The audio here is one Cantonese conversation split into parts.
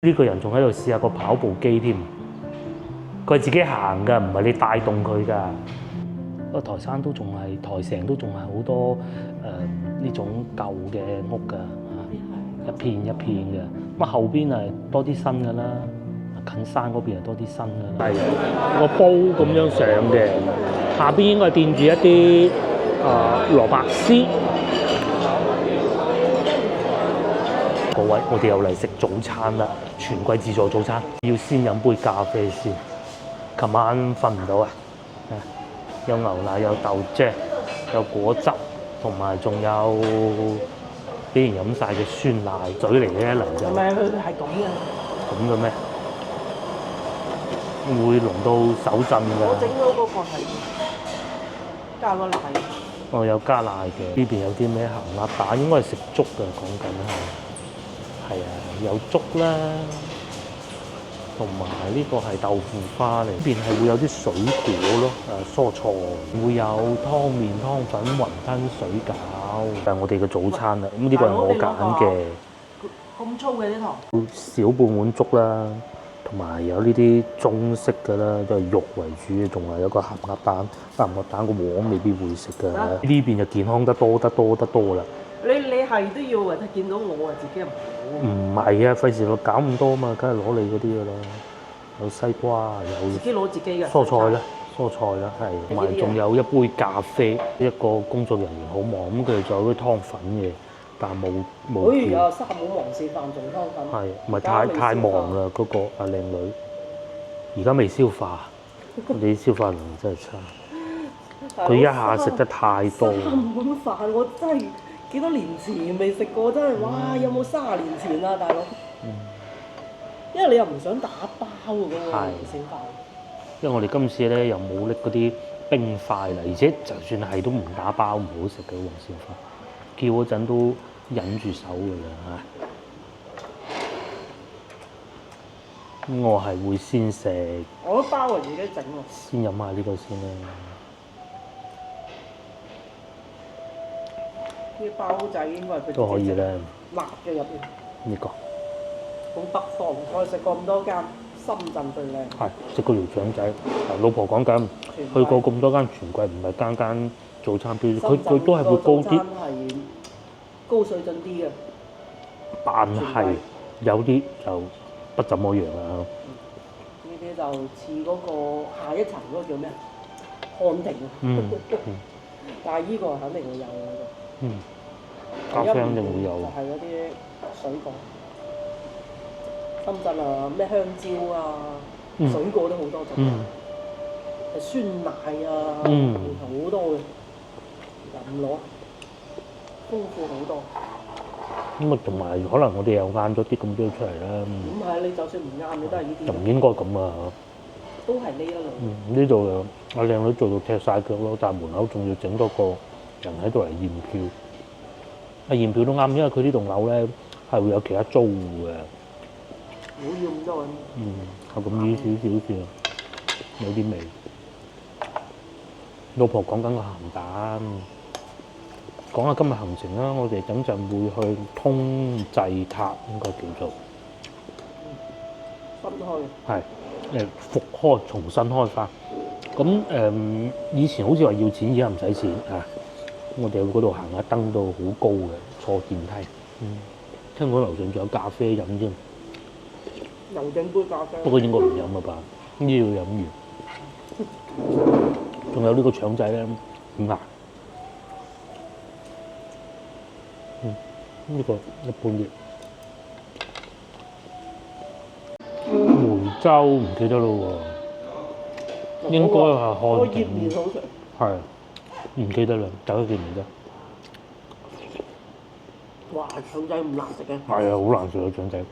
呢個人仲喺度試下個跑步機添，佢係自己行㗎，唔係你帶動佢㗎。個台山都仲係台城都仲係好多呢種舊嘅屋㗎，一片一片嘅。咁後邊係多啲新㗎啦，近山嗰邊係多啲新㗎啦。係個煲咁樣上嘅，下邊應該係墊住一啲蘿蔔絲。各位，我哋又嚟食早餐啦！全季自助早餐，要先飲杯咖啡先。琴晚瞓唔到啊！有牛奶，有豆漿，有果汁，同埋仲有俾人飲晒嘅酸奶嘴嚟嘅一嚟就。係咪佢係咁嘅？咁嘅咩？會濃到手震㗎。我整咗嗰個係加咗奶。哦，有加奶嘅。呢邊有啲咩鹹鴨蛋？應該係食粥㗎，講緊係。係啊，有粥啦，同埋呢個係豆腐花嚟。呢邊係會有啲水果咯，蔬菜，會有湯麵、湯粉、雲吞、水餃，就係我哋嘅早餐啦。咁呢個係我揀嘅。咁粗嘅啲糖。少半碗粥啦，同埋有呢啲中式嘅啦，都係肉為主，仲係有個鹹鴨蛋。鹹鴨蛋個黃未必會食㗎。呢邊就健康得多啦。你係都要見到我啊，自己唔好。唔係啊，費事我搞咁多嘛，梗係攞你嗰啲㗎啦。有西瓜，有自己攞自己嘅蔬菜啦，係，同埋仲有一杯咖啡。一個工作人員好忙，咁佢哋仲有啲湯粉嘅，但係冇。哎呀，三碗黃氏飯仲湯粉。係，唔係太忙啦？嗰個阿靚女，而家未消化，你消化能力真係差。佢一下食得太多。三碗飯我真係〜幾多年前未食過，真係哇！有冇30年前啊，大佬？因為你又唔想打包嘅喎，小飯。因為我哋今次咧又冇拎嗰啲冰塊啦，而且就算係都唔打包，唔好食嘅黃小飯。叫嗰陣都忍住手㗎啦嚇。咁我係會先食。我都包係自己整喎。先飲下呢個先啦。啲包仔應該係佢都可以咧。辣嘅入邊。呢個。好北方，我哋食過咁多間，深圳最靚。係食過條腸仔，老婆講緊，去過咁多間全季，唔係間間早餐標，佢都係會高啲。係高水準啲嘅。但係有啲就不怎麼樣啊。呢啲就似嗰個下一層嗰個叫咩？漢庭啊。但係呢個肯定會有嘅。咖啡肯定會有。就係嗰啲水果。深圳啊，咩香蕉啊，水果都好多種。係酸奶啊，好多嘅，任攞，豐富好多。咁啊，同埋可能我哋又晏咗啲咁多出嚟啦。咁係，你就算唔啱，你都係呢啲。就唔應該咁啊！都係呢一類。呢度又阿靚女做到踢晒腳咯，但係門口仲要整多個人喺度嚟驗票。驗票都啱，因為佢呢棟樓咧係會有其他租戶嘅。唔好要咁多。係咁意少少算，有啲味。老婆講緊個鹹蛋，講下今日行程啦。我哋等陣會去通濟塔，應該叫做新開。係復開，重新開翻。咁以前好似話要錢，而家唔使錢啊！我哋去嗰度行下，登到好高嘅，坐電梯。聽講樓上仲有咖啡飲添。又整杯咖啡。不過應該唔飲啊吧？呢要飲完。仲有呢個腸仔咧，點啊？呢個一般啲。梅州唔記得咯喎，應該係漢庭。葉麵好食。係，唔記得啦，大家記唔記得？哇！腸仔唔難食嘅。係啊，好難食啊腸仔，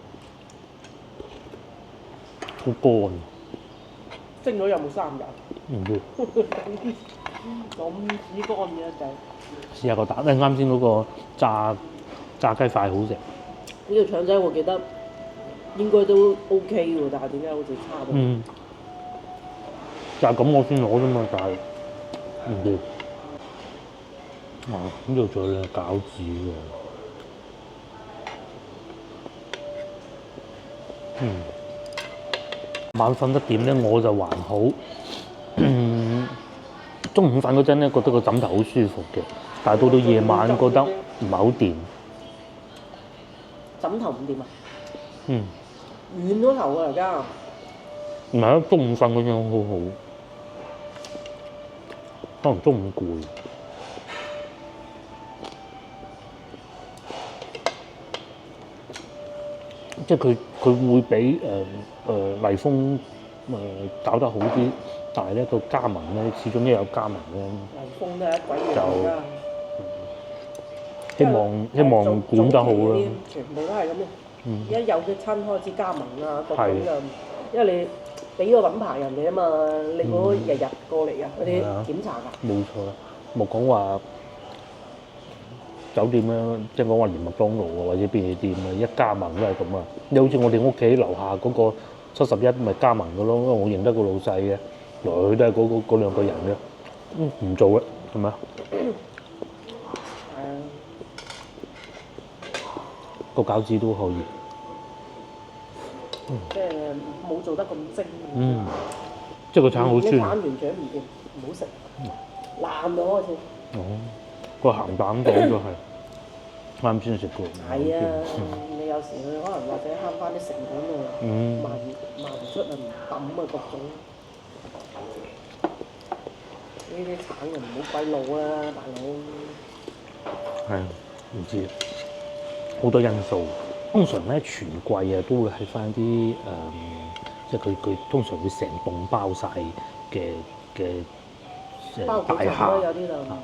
好乾。蒸咗有冇3日？唔知。咁止乾嘅一仔。試下個蛋，啱先嗰個炸雞塊好食。呢個腸仔我記得應該都 OK 喎，但係點解好似差咗？就係咁我先攞啫嘛，但係唔知。呢度仲有餃子喎。晚瞓得點咧，我就還好。中午瞓嗰陣咧，覺得個枕頭好舒服嘅，但係到夜晚覺得唔係好掂。枕頭唔掂啊？軟咗頭啊！而家唔係啊，中午瞓嗰陣好好，可能中午攰。即係佢會比麗豐搞得好啲，但係咧個加盟咧，始終都有加盟咧。麗豐都係一鬼嘢嚟㗎。希望管得好啦。全部都係咁嘅。一有隻親開始加盟啊，各種就，因為你俾個品牌人哋啊嘛，你嗰日日過嚟啊，嗰啲檢查㗎。冇錯啦，冇講話酒店啦，即係講話連麥當勞啊或者便利店啊，一加盟都係咁啊。你好似我哋屋企樓下嗰個71咪加盟嘅咯，因為我認得個老細嘅，來去都係嗰兩個人嘅，唔做嘅係咪啊？個餃子都可以，即係冇做得咁精。即係個橙好酸。啲橙完全唔掂，唔好食，爛咗好似。個鹹蛋檔都係啱先食過。係啊，你有時佢可能或者慳翻啲成本啊，賣唔出啊，唔抌啊各種。呢啲橙就唔好鬼路啊，大佬。係唔知好多因素。通常咧全季啊都會喺翻啲即係佢通常會成棟包晒嘅大廈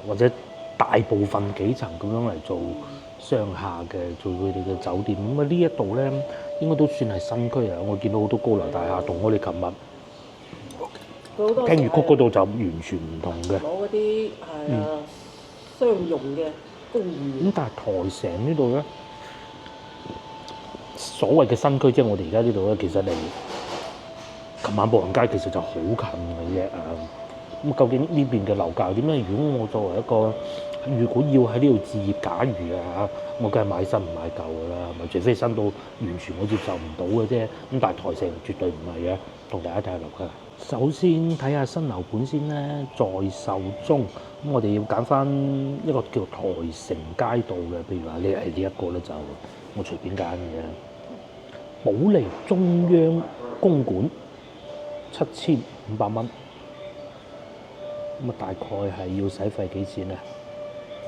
或者大部分幾層咁樣嚟做商廈嘅，做佢哋嘅酒店。咁啊呢一度咧應該都算係新區啊！我見到好多高樓大廈，同我哋琴日聽粵曲嗰度就完全唔同嘅。攞嗰啲商用嘅公寓。咁但係台城呢度咧，所謂嘅新區，即係我哋而家呢度咧，其實離琴晚步行街其實就好近嘅啫。咁究竟呢邊嘅樓價點咧？如果我作為一個，如果要喺呢度置業，假如啊，我梗係買新唔買舊㗎啦，咪除非新到完全我接受唔到嘅啫。咁但係台城絕對唔係嘅，同大家睇下樓價。首先睇下新樓盤先咧，在售中。咁我哋要揀翻一個叫台城街道嘅，譬如話呢係呢一個咧就我隨便揀嘅。保利中央公館7500蚊。咁啊，大概係要使費幾錢咧？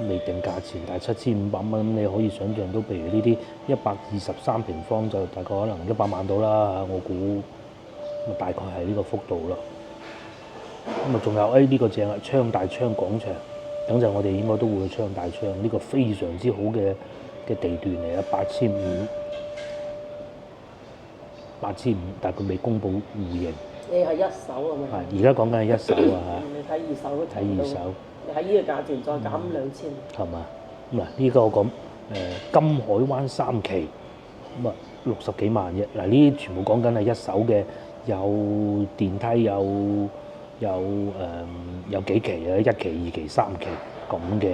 未定價錢，但係7500蚊，你可以想象到，譬如呢啲123平方就大概可能100萬到啦，我估咁啊，大概係呢個幅度咯。咁啊，仲有呢個正啊，昌大昌廣場，等陣我哋應該都會去昌大昌，呢個非常之好嘅地段嚟啊，8500，但係佢未公布戶型。你係一手咁樣？係，而家講緊係一手啊！你睇二手都睇二手，你喺呢個價錢再減2000。係嘛？咁啊，呢個我講金海灣3期，咁啊60幾萬啫。嗱，呢啲全部講緊係一手嘅，有電梯，有幾期啊？1期、2期、3期咁嘅。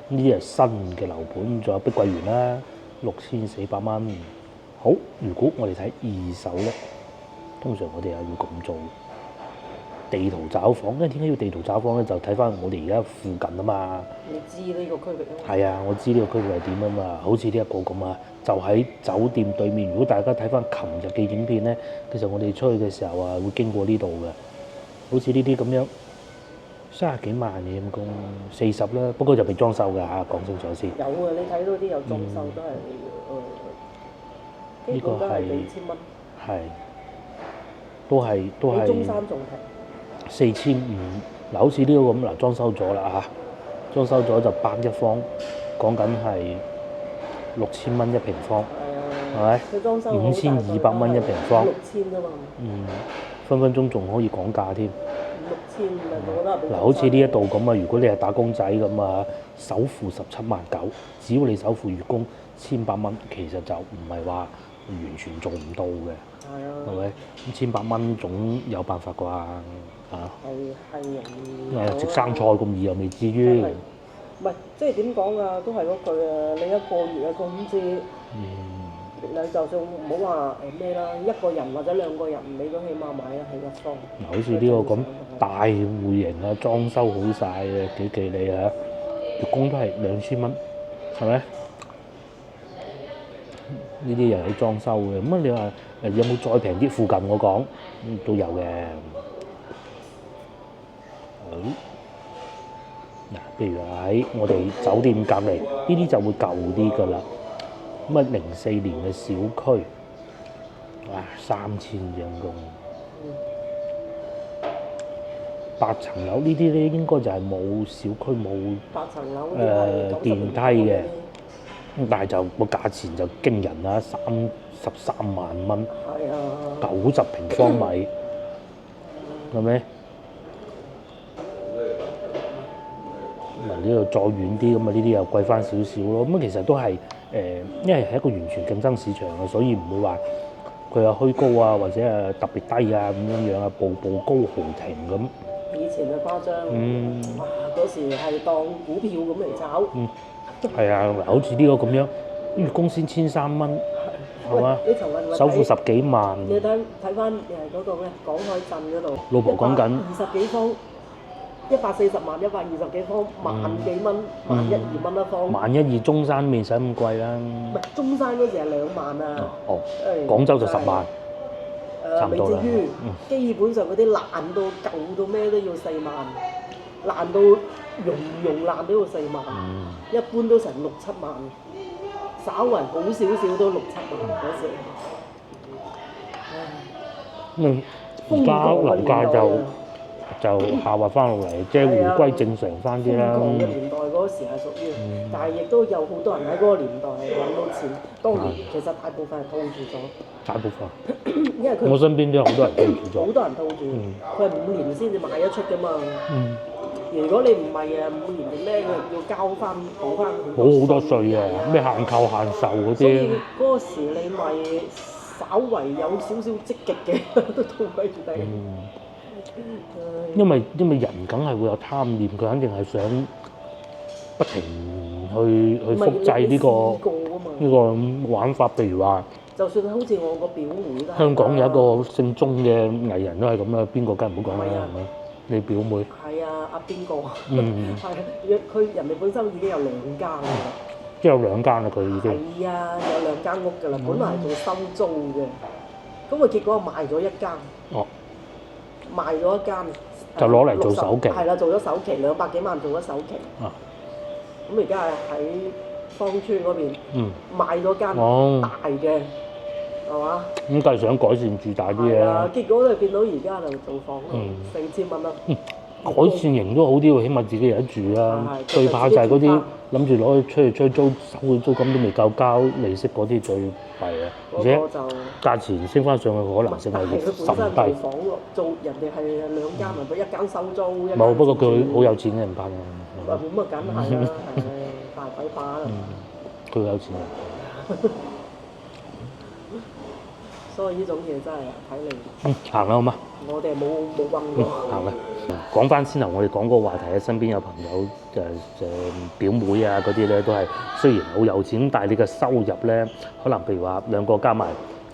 呢啲係新嘅樓盤，仲有碧桂園啦，6400蚊。好，如果我哋睇二手咧？通常我哋係要咁做，地圖找房。因為點解要地圖找房咧？就睇翻我哋而家附近啊嘛。你知呢個區域啊？係啊，我知呢個區域係點啊嘛。好似呢一個咁啊，就喺酒店對面。如果大家睇翻琴日嘅影片咧，其實我哋出去嘅時候啊，會經過呢度嘅。好似呢啲咁樣，30幾萬嘅咁供40啦，不過就未裝修㗎嚇，講清楚先。有啊，你睇到啲有裝修都係呢個係幾千蚊。係。都係比中山仲平，4500嗱，好似呢個咁嗱，裝修咗啦嚇，裝修咗就100一方，講緊係6000蚊一平方，係咪？佢裝修5200蚊一平方，6000啫嘛。分分鐘仲可以講價添。6000咪我覺得比。嗱，好似呢一度咁啊，如果你係打工仔咁啊，首付17.9，只要你首付月供1800蚊，其實就唔係話完全做唔到嘅。係啊，係咪？1800蚊總有辦法啩嚇？係容易。食生菜咁易又未至於。唔係，即係點講啊？都係嗰句啊！你一個月嘅工資，你就算唔好話咩啦，一個人或者兩個人，你都起碼買得起一方。嗱，好似呢個咁大戶型啊，裝修好晒嘅，幾企理啊，月供都係2000蚊，係咪？呢啲又有裝修嘅，咁啊你話有冇再平啲？附近我講都有嘅。嗱，譬如喺我哋酒店隔離，呢啲就會舊啲㗎啦。咁啊，04年嘅小區，哇，3000人工，8層樓呢啲咧應該就係冇小區冇8層樓電梯嘅，但係就個價錢就驚人啦，33萬蚊，係啊，90平方米，係咪？嗱，呢度再遠啲咁啊，呢啲又貴翻少少咯。咁其實都係因為係一個完全競爭市場啊，所以唔會話佢有虛高啊，或者係特別低啊咁樣樣啊，步步高豪庭咁。以前嘅誇張，哇！嗰時係當股票咁嚟炒。係啊，好似呢個咁樣，月供先1300蚊，係嘛？首付10幾萬。你睇翻嗰個咩廣海鎮嗰度，老婆講緊20幾方，140萬120幾方，萬幾蚊，11200蚊一方。112中山未使咁貴啦。唔係中山嗰時係2萬啊。哦。廣州就10萬。差唔未多啦。至於，基本上嗰啲爛到舊到咩都要4萬，爛到溶爛都要4萬，一般都成6、7萬，稍為好少少都6、7萬嗰時。而家樓價就下滑翻落嚟，即係回歸正常翻啲啦。瘋狂嘅年代嗰時係屬於，但係亦都有好多人喺嗰個年代揾到錢。當然，其實大部分係套住咗。大部分。因為我身邊都有好多人套住咗。好多人套住，佢係5年先至賣得出㗎嘛。如果你唔係啊，5年定咩嘅要交翻補翻好多稅啊！咩限購限售嗰啲。所以嗰時你咪稍為有少少積極嘅都套鬼住你。因為人梗係會有貪念，佢肯定係想不停去複製呢個玩法。譬如話，就算好似我個表妹啦，香港有一個姓鐘嘅藝人都係咁啦，邊個梗係唔好講啦，係咪？你表妹係啊，阿邊個？係佢人哋本身已經有2間啦，即係有2間啦，佢已經係啊，有2間屋㗎啦，本來係做收租嘅，咁啊結果賣咗1間，賣咗1間就攞嚟做首期，係啦，做咗首期200幾萬做咗首期，咁而家係喺芳村嗰邊賣咗間大嘅，係嘛？咁梗係想改善住大啲嘅。結果就見到而家就做房4000蚊啦。改善型都好啲喎，起碼自己有得住啦。最怕就係嗰啲諗住攞去出去出租，收佢租金都未夠交利息嗰啲最弊啊！而且價錢升翻上去嘅可能性係甚低。做房做人哋係2間咪，1間收租。冇，不過佢好有錢嘅唔怕嘅。咁啊，梗係啦，大鬼把啦。佢好有錢嘅。所以呢種嘢真係睇你。行啦好嘛？我哋冇運過。行啦。講翻先頭，我哋講個話題咧，身邊有朋友表妹啊嗰啲咧，都係雖然好有錢，但係你嘅收入咧，可能譬如話2個加埋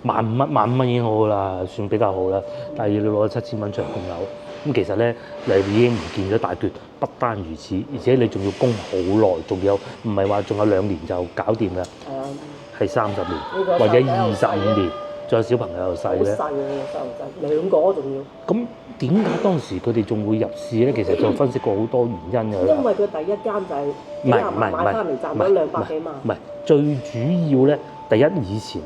萬五蚊已經好啦，算比較好啦。但係要你攞咗7000蚊出嚟供樓，咁其實咧你已經唔見咗大段。不單如此，而且你仲要供好耐，仲有唔係話仲有2年就搞掂㗎，係30年或者25年。仲有小朋友又細咧，好細嘅細路仔，2個仲要。咁點解當時佢哋仲會入市咧？其實就分析過好多原因嘅。因為佢第一間就係買翻嚟賺咗200幾萬。唔係最主要咧，第一以前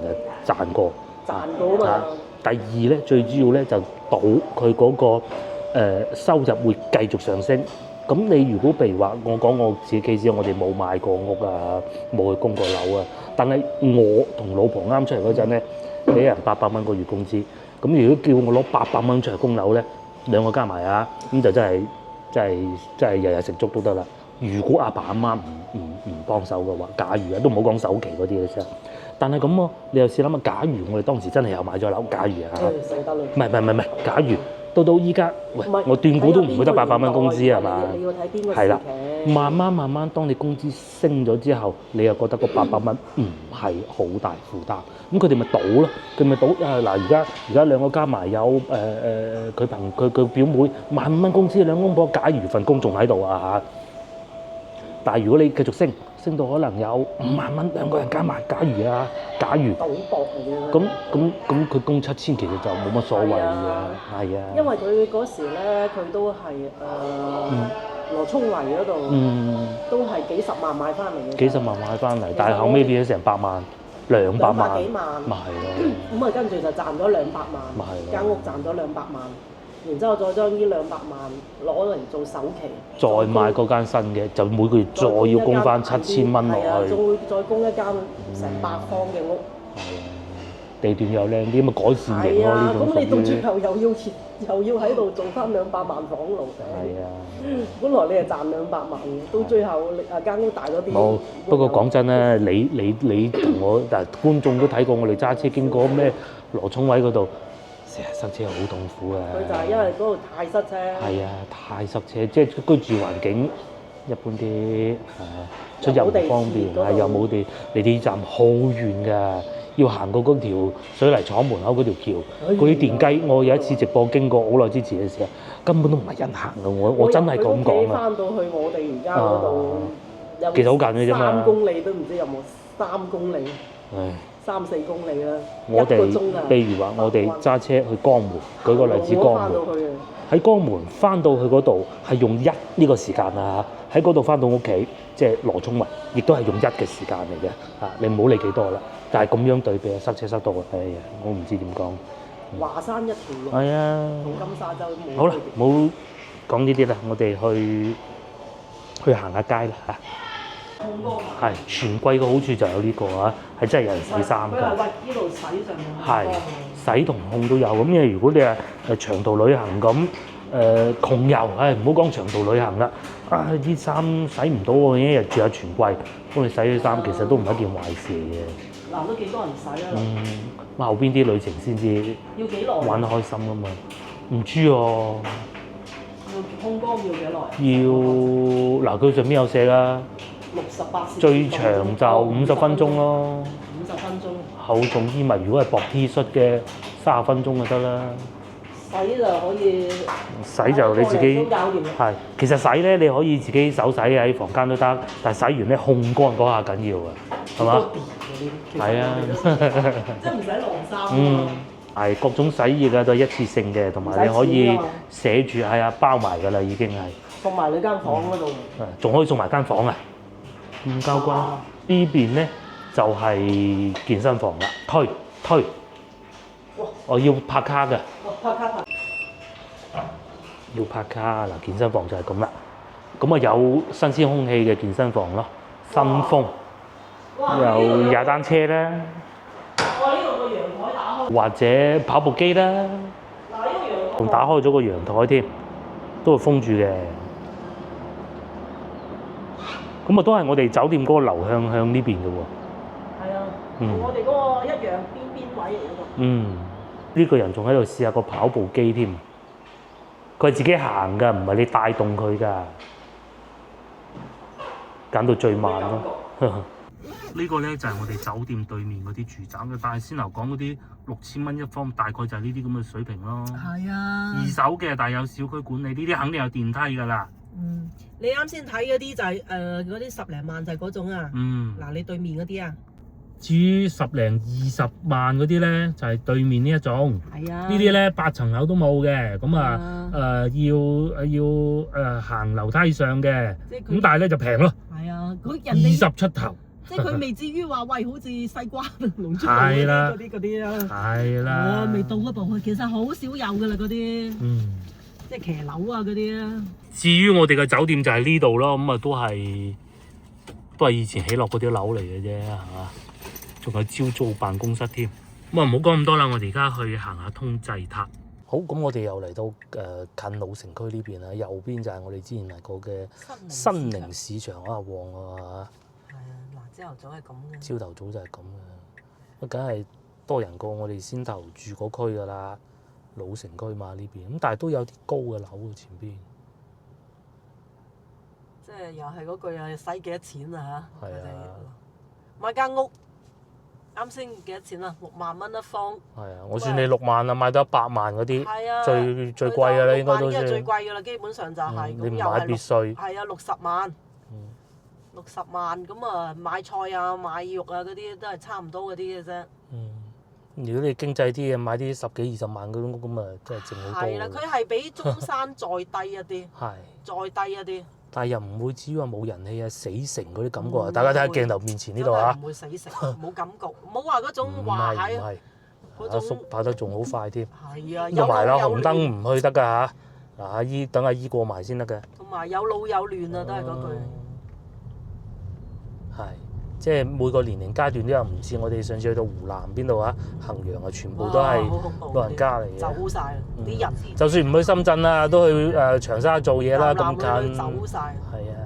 賺過啊嘛。第二咧，最主要咧就賭佢嗰個收入會繼續上升。咁你如果譬如話，我講我自己 case，我哋冇買過屋啊，冇去供過樓啊，但係我同老婆啱出嚟嗰陣咧。俾人800蚊個月工資，咁如果叫我攞800蚊出嚟供樓咧，2個加埋啊，咁就真係日日食粥都得啦。如果阿爸阿媽唔幫手嘅話，假如啊都唔好講首期嗰啲嘅啫。但係咁喎，你又試諗下，假如我哋當時真係有買咗樓，假如啊，唔係，假如到依家，喂，我斷估都唔會得800蚊工資係嘛？你要睇邊個時係啦，期？慢慢，當你工資升咗之後，你又覺得個800蚊唔係好大負擔，咁佢哋咪賭咯，佢咪賭啊嗱！而家兩個加埋有佢表妹15000蚊工資，兩公婆假如份工仲喺度啊嚇，但係如果你繼續升到可能有50000蚊，兩個人加埋，假如賭博嚟嘅。咁佢供7000其實就冇乜所謂嘅，係啊。因為佢嗰時咧，佢都係羅沖圍嗰度，都係幾十萬買翻嚟嘅。幾十萬買翻嚟，但係後尾變咗成100萬、200萬， 200幾萬，咪係咯。咁啊，跟住就賺咗200萬，咪係咯間屋賺咗200萬，然之後再將呢200萬攞嚟做首期，再買嗰間新嘅，就每個月再要供翻7000蚊落係啊，去。仲會再供一間成8方嘅屋。係啊，地段又靚啲，咪改善型咯係啊，呢種咁你到屬於最後又要喺度做翻200萬房路。係啊。本來你係賺200萬嘅，到最後間屋大咗啲。冇，不過講真咧，你同我，但係觀眾都睇過我哋揸車經過咩羅涌位嗰度，成日塞車好痛苦啊！佢就係因為嗰度太塞車。係啊，太塞車，即係居住環境一般啲，出入唔方便，係又冇地，離地鐵站好遠㗎，要行過嗰條水泥廠門口嗰條橋，嗰啲電梯，我有一次直播經過好耐之前嘅時候，根本都唔係人行㗎，我真係咁講啊！翻到去我哋而家嗰度，其實好近嘅啫嘛3公里都唔知有冇3公里，唉3、4公里啦，我哋1個鐘啊！譬如話，我哋揸車去江門，舉個例子，江門喺江門翻到去嗰度係用1呢個時間啊！喺嗰度翻到屋企，即係羅涌圍，亦都係用1嘅時間嚟嘅嚇。你唔好理幾多啦，但係咁樣對比，塞車塞到哎呀，我唔知點講。華山一條路，係啊，同金沙洲冇。好啦，冇講呢啲啦，我哋去行下街啦嚇。係全季嘅好處就有呢個啊，係真係有人洗衫㗎。佢係為呢度洗上面。係洗同烘都有咁，因為如果你係長途旅行咁窮遊，唔好講長途旅行啦，啲衫洗唔到喎，一日住下全季，幫你洗啲衫其實都唔係一件壞事嘅。嗱，都幾多人洗啊？咁後邊啲旅程先至要幾耐？玩得開心㗎嘛？唔知喎。要烘乾要幾耐？要嗱，佢上邊有寫啦。68最長就50分鐘咯。50分鐘。厚重衣物如果係薄 T 恤嘅30分鐘就得啦。洗就可以。洗就你自己係，其實洗咧你可以自己手洗喺房間都得，但係洗完咧烘乾嗰下緊要啊，係嘛？係啊。即係唔使晾衫。係各種洗衣嘅都係一次性嘅，同埋你可以寫住係啊包埋㗎啦，已經係。送埋你間房嗰度。仲可以送埋間房啊！咁交關呢邊咧就係健身房啦，推，我要拍卡㗎。拍卡。要拍卡嗱，健身房就係咁啦。咁啊有新鮮空氣嘅健身房咯，新風，有踩單車啦，呢度個陽台打開。或者跑步機啦，嗱，呢個陽台仲打開咗個陽台添，都係封住嘅。咁啊，都係我哋酒店嗰個流向呢邊嘅喎。係啊，我哋嗰個一樣邊位嚟嗰個。呢個人仲喺度試下個跑步機添，佢係自己行㗎，唔係你帶動佢㗎，揀到最慢咯。呢個咧就係我哋酒店對面嗰啲住宅嘅，但係先頭講嗰啲6000蚊一方，大概就係呢啲咁嘅水平咯。係啊。二手嘅，但係有小區管理，呢啲肯定有電梯㗎啦。你啱先睇嗰啲就係嗰啲10零萬就係嗰種啊。嗱，你對面嗰啲啊。至於10零20萬嗰啲咧，就係對面呢一種。係啊。呢啲咧8層樓都冇嘅，咁要行樓梯上嘅。咁但係咧就平咯。係啊，佢人哋20出頭。即係佢未至於話喂，好似西瓜龍珠嗰啲啊。係啦。未到一步，其實好少有㗎啦嗰啲。即係騎樓啊嗰啲啊。至於我哋嘅酒店就係呢度咯，咁啊都係以前起落嗰啲樓嚟嘅啫，係嘛？仲有招租辦公室添。咁啊唔好講咁多啦，我哋而家去行下通濟塔。好，咁我哋又嚟到近老城區呢邊啦，右邊就係我哋之前嚟過嘅新寧市場啊，旺啊。係啊，嗱，朝頭早係咁嘅。朝頭早就係咁嘅，梗係多人過我哋先頭住嗰區㗎啦。老城區嘛呢邊，咁但係都有啲高嘅樓嘅前邊。即係又係嗰句啊，使幾多錢啊嚇？係啊，買間屋啱先幾多錢啊？6萬蚊一方。係啊，我算你6萬啊，買到100萬嗰啲，係啊，最貴㗎啦，應該都算。最貴㗎啦，基本上就係。你唔買別墅。係啊，60萬。60萬咁啊，買菜啊、買肉啊嗰啲都係差唔多嗰啲嘅啫。如果你經濟啲嘅，買啲10幾20萬嗰種咁啊，真係剩好多。係啦，佢係比中山再低一啲。係。再低一啲。但係又唔會至於話冇人氣啊、死城嗰啲感覺啊！大家睇下鏡頭面前呢度啊，唔會死城，冇感覺，冇話嗰種話係阿叔跑得仲好快添。係啊，同埋啦，紅燈唔去得㗎嚇。嗱，阿姨等阿姨過埋先得嘅。同埋有老有嫩啊，都係嗰句。係，即係每個年齡階段都有，唔似我哋上次去到湖南邊度啊，衡陽啊，全部都係老人家嚟嘅。走晒啲人。就算唔去深圳啦，都去長沙做嘢啦，咁近。走晒。係啊，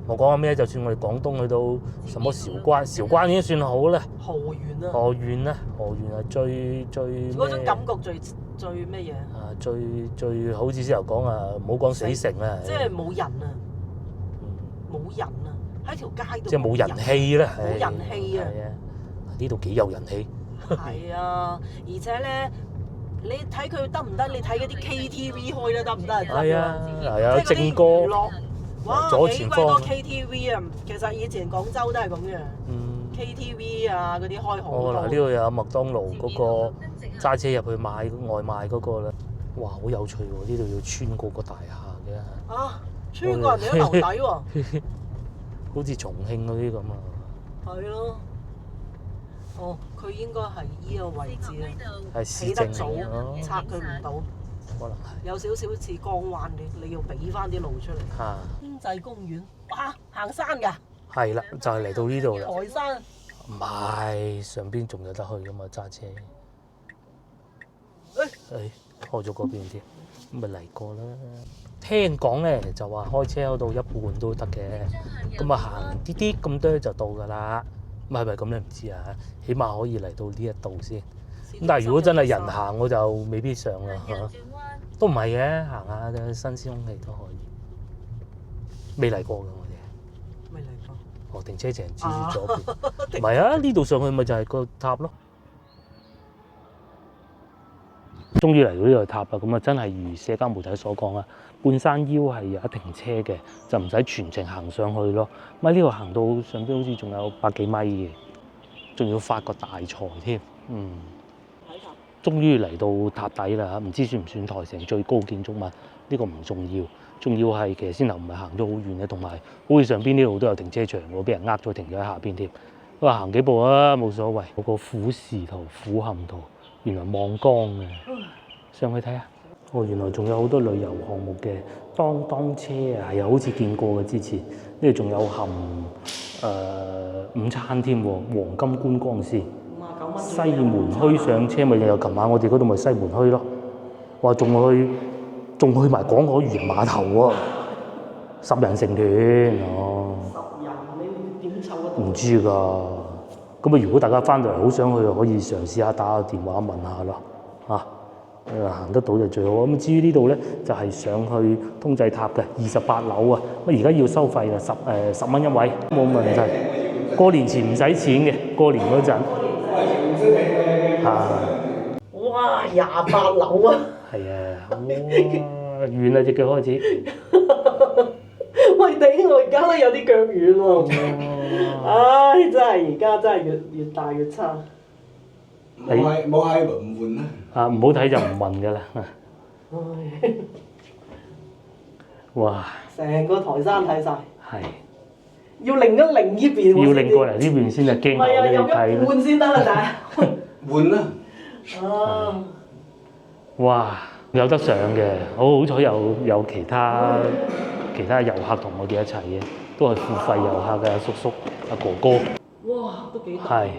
我講緊咩？就算我哋廣東去到什麼韶關，韶關已經算好啦。河源啊。河源啊，河源係最嗰種感覺最咩嘢？啊，最好似先頭講啊，唔好講死城啊。即係冇人啊！冇人啊！喺條街度。即係冇人氣啦。冇人氣啊！係啊，呢度幾有人氣。係啊，而且咧，你睇佢得唔得？你睇嗰啲 KTV 開咧得唔得？係啊，係啊，正歌。哇！左前方。幾鬼多 KTV 啊！其實以前廣州都係咁嘅。KTV 啊，嗰啲開好多。嗱，呢度又有麥當勞嗰個揸車入去買外賣嗰個啦。哇，好有趣喎！呢度要穿過個大廈嘅。啊！穿過人哋都樓底喎。好似重慶嗰啲咁啊。係咯。哦，佢應該係依個位置咧。係市政起得早，拆佢唔到。可能係。有少少似江灣嘅，你要俾翻啲路出嚟。嚇。天際公園，哇！行山㗎。係啦，就係嚟到呢度啦。台山。唔係，上邊仲有得去噶嘛？揸車。開咗嗰邊添，咁咪嚟過啦。聽講咧就話開車開到一半都得嘅，咁啊行啲啲咁多就到㗎啦。咁係咪咁咧？唔知啊，起碼可以嚟到呢一度先。咁但係如果真係人行，我就未必上啦嚇。都唔係嘅，行下嘅新鮮空氣都可以。未嚟過㗎我哋。未嚟過。哦，停車場指住左邊。唔係啊，呢度上去咪就係個塔咯。終於嚟到呢個塔啦，咁啊真係如社交媒體所講啊，半山腰係有得停車嘅，就唔使全程行上去咯。咁喺呢度行到上邊好似仲有100幾米嘅，仲要發個大財添。終於嚟到塔底啦嚇，唔知算唔算台城最高建築物？呢個唔重要，重要係其實先頭唔係行咗好遠嘅，同埋好似上邊呢度都有停車場喎，俾人呃咗停咗喺下邊添。我話行幾步啊，冇所謂。嗰個俯視圖、俯瞰圖。原來望江嘅，上去睇下。哦，原來仲有好多旅遊項目嘅，當車啊，係啊，好似見過嘅之前。呢度仲有含午餐添喎，黃金觀光線。西門墟上車咪又琴晚我哋嗰度咪西門墟咯。話仲去埋廣海漁人碼頭喎，10人成團哦。10人你點湊啊？唔知㗎。咁啊！如果大家翻到嚟好想去，可以嘗試下打個電話問下咯，嚇，行得到就最好。咁至於呢度咧，就係上去通濟塔嘅28樓啊。咁而家要收費啦，10蚊一位，冇問題。過年前唔使錢嘅，過年嗰陣哇！28樓啊！係啊，哇！遠啦隻腳開始。喂，頂！我而家都有啲腳軟喎。唉，真係而家真係越大越差。冇喺唔換啦。啊，唔好睇就唔問㗎啦。唉。哇！成個台山睇晒。係。要擰一擰呢邊喎。要擰過嚟呢邊先係鏡頭俾你睇。唔係啊，有一半先得啦，但係。換啦。啊！哇！有得上嘅，好彩有其他遊客同我哋一齊嘅，都係付費遊客嘅阿叔叔、阿哥哥。哇！都幾大。係，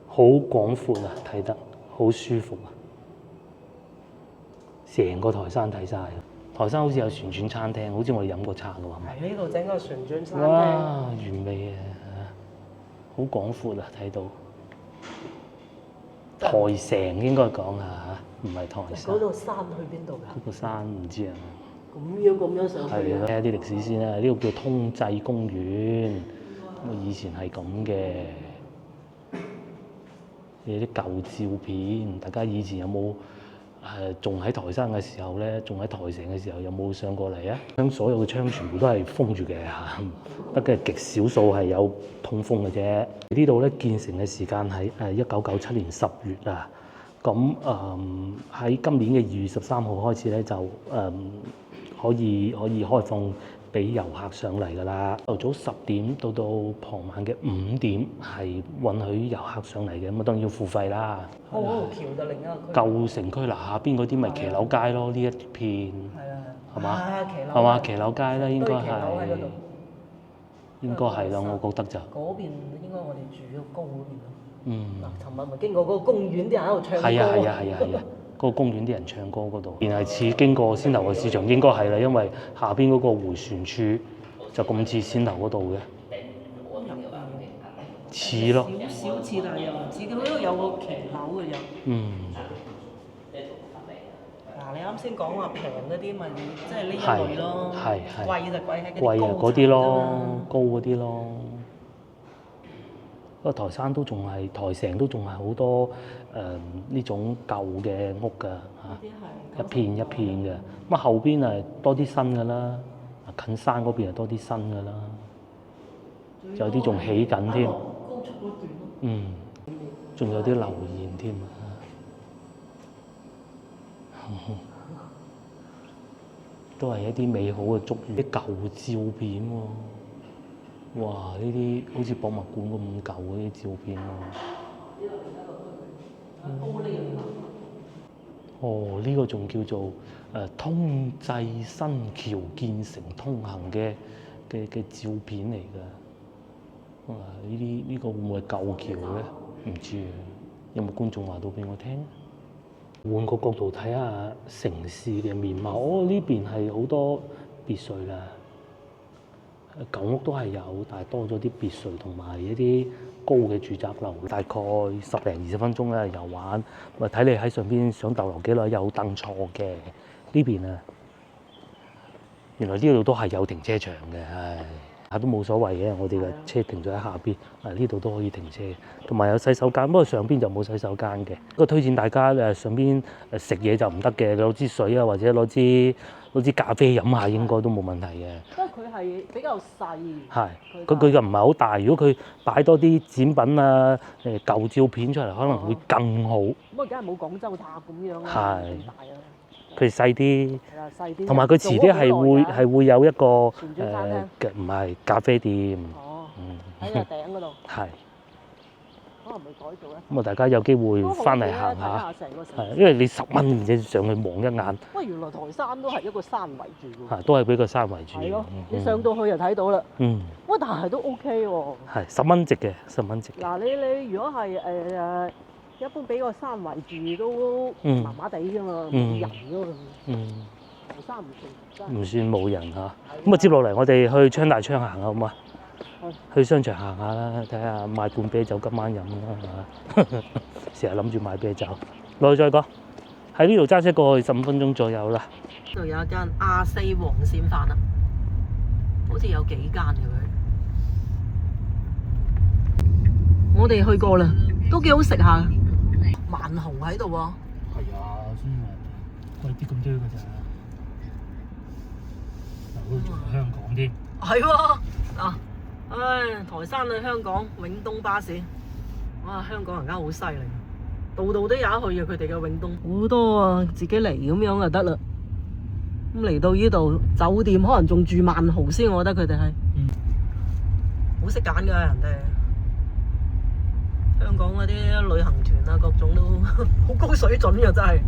好廣闊啊，睇得好舒服啊！成個台山睇晒，台山好似有旋轉餐廳，好似我哋飲過茶嘅話。係呢度整個旋轉餐廳。哇！完美啊！好廣闊啊，睇到台城應該講下嚇。唔係台山。嗰度山去邊度㗎？嗰個山唔知啊。咁樣上去係啊！睇下啲歷史先啦。呢個叫通濟公園，以前係咁嘅。有啲舊照片，大家以前有冇仲喺台山嘅時候咧，仲喺台城嘅時候有冇上過嚟啊？將所有嘅窗全部都係封住嘅嚇，得嘅極少數係有通風嘅啫。呢度咧建成嘅時間喺1997年10月啊。咁喺今年嘅2月13號開始咧就可以開放俾遊客上嚟㗎啦。朝早10點到傍晚嘅5點係允許遊客上嚟嘅，咁啊當然要付費啦。嗰條橋就另一個區。舊城區嗱下邊嗰啲咪騎樓街咯，呢一片係嘛？係嘛？騎樓街啦，應該係。應該係啦，我覺得就。嗰邊應該我哋住咗高嗰邊咯。嗯。嗱，尋日咪經過嗰個公園，啲人喺度唱歌。係啊！嗰個公園啲人唱歌嗰度，然係似經過先頭嘅市場，應該係啦，因為下邊嗰個迴旋處就咁似先頭嗰度嘅，似咯。少似，但係又唔似，佢嗰度有個騎樓嘅又。嗯。嗱，你啱先講話平嗰啲咪即係呢一類咯，係貴就貴喺貴啊嗰啲咯，高嗰啲咯。不過台山都仲係台城都仲係好多呢種舊嘅屋㗎嚇，一片一片嘅。咁後邊係多啲新㗎啦，近山嗰邊係多啲新㗎啦，有啲仲起緊添。嗯，仲有啲留言添啊！都係一啲美好嘅祝願，啲舊照片喎。哇！呢啲好似博物館咁舊嗰啲照片喎。哦，呢個仲叫做通濟新橋建成通行嘅照片嚟㗎。哇！呢個會唔會係舊橋咧？唔知啊。有冇觀眾話到俾我聽？換個角度睇下城市嘅面貌。哦，呢邊係好多別墅啦。舊屋都係有，但係多咗啲別墅同埋一啲高嘅住宅樓。大概10零20分鐘咧遊玩，咪睇你喺上邊想逗留幾耐，有凳坐嘅。呢邊啊，原來呢度都係有停車場嘅，唉，都冇所謂嘅。我哋嘅車停咗喺下邊，呢度都可以停車，同埋有洗手間。不過上邊就冇洗手間嘅。不過推薦大家上邊食嘢就唔得嘅，攞支水啊，或者攞支咖啡飲下，應該都冇問題嘅。佢係比較細，係佢就唔係好大。如果佢擺多啲展品啊、舊照片出嚟，可能會更好。咁啊，梗係冇廣州塔咁樣啦，係大啊。佢細啲，係啦，細啲。同埋佢遲啲係會有一個唔係咖啡店。哦，喺個頂嗰度。係。可能未改造咧。咁啊，大家有機會翻嚟行下。係，因為你10蚊而且上去望一眼。喂，原來台山都係一個山圍住㗎。係，都係俾個山圍住。係咯，你上到去就睇到啦。嗯。喂，但係都 OK 喎。係10蚊值嘅，10蚊值。嗱，你如果係一般俾個山圍住都麻麻地㗎嘛，冇人㗎嘛。台山唔算冇人嚇。咁啊，接落嚟我哋去昌大昌行下好嘛？去商場行下啦，睇下買罐啤酒今晚飲啦嚇。成日諗住買啤酒。落去再講，喺呢度揸車過去15分鐘左右啦。呢度有一間亞4黃鱔飯啦，好似有幾間嘅佢。我哋去過啦，都幾好食下。萬紅喺度喎。係啊，所以貴啲咁多㗎咋。好似仲香港添。係喎，嗱。唉，台山去香港永東巴士，哇！香港人家好犀利，度度都有得去嘅。佢哋嘅永東好多啊，自己嚟咁樣就得啦。咁嚟到呢度酒店，可能仲住萬豪先，我覺得佢哋係，好識揀㗎人哋。香港嗰啲旅行團啊，各種都好高水準㗎，真係。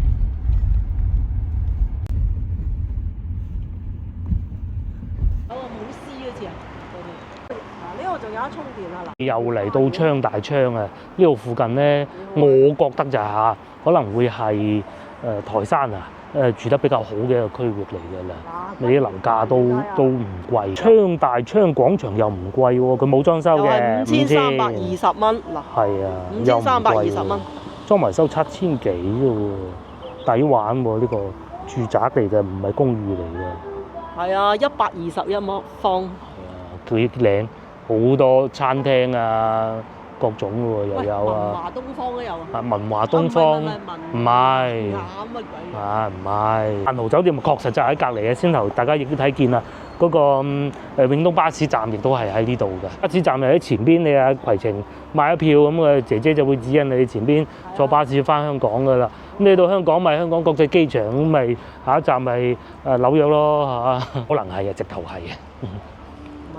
仲有得充電啊！嗱，又嚟到昌大昌啊！呢度附近咧，我覺得就嚇可能會係台山啊住得比較好嘅一個區域嚟㗎啦。你啲樓價都唔貴，昌大昌廣場又唔貴喎，佢冇裝修嘅，5320蚊嗱。係啊，5320蚊，裝埋收7000幾啫喎。抵玩喎！呢個住宅嚟嘅，唔係公寓嚟嘅。係啊，121方。佢靚，好多餐廳啊，各種喎，又有啊。文華東方都有啊。啊，文華東方唔係。唔係。萬豪酒店確實就喺隔離嘅，先頭大家亦都睇見啦。嗰個永東巴士站亦都係喺呢度嘅。巴士站又喺前邊，你喺攜程買咗票咁嘅姐姐就會指引你前邊坐巴士翻香港㗎啦。咁你到香港咪香港國際機場，咁咪下一站咪紐約咯嚇。可能係啊，直頭係啊。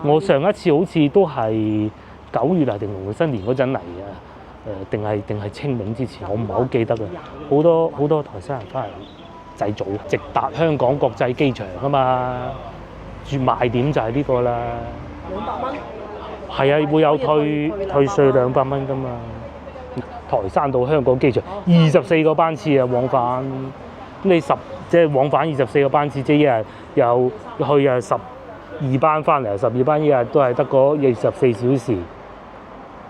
我上一次好似都係9月啊，定農曆新年嗰陣嚟啊。定係清明之前，我唔係好記得啊。好多台山人翻嚟祭祖，直達香港國際機場啊嘛。住賣點就係呢個啦。200蚊。係啊，會有退稅200蚊㗎嘛。台山到香港機場24個班次啊，往返。咁你即係往返24個班次，即係一日又去啊12班，翻嚟12班，一日都係得嗰24小時，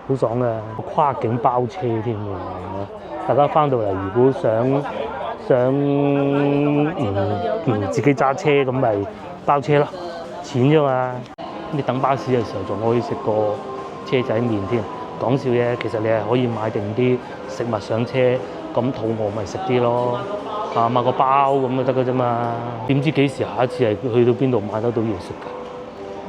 好爽嘅。跨境包車添喎，大家翻到嚟如果想唔自己揸車咁咪包車咯。錢啫嘛，你等巴士嘅時候仲可以食個車仔麵添，講笑啫。其實你係可以買定啲食物上車，咁肚餓咪食啲咯，買個包咁就得㗎啫嘛。點知幾時下一次係去到邊度買得到嘢食㗎？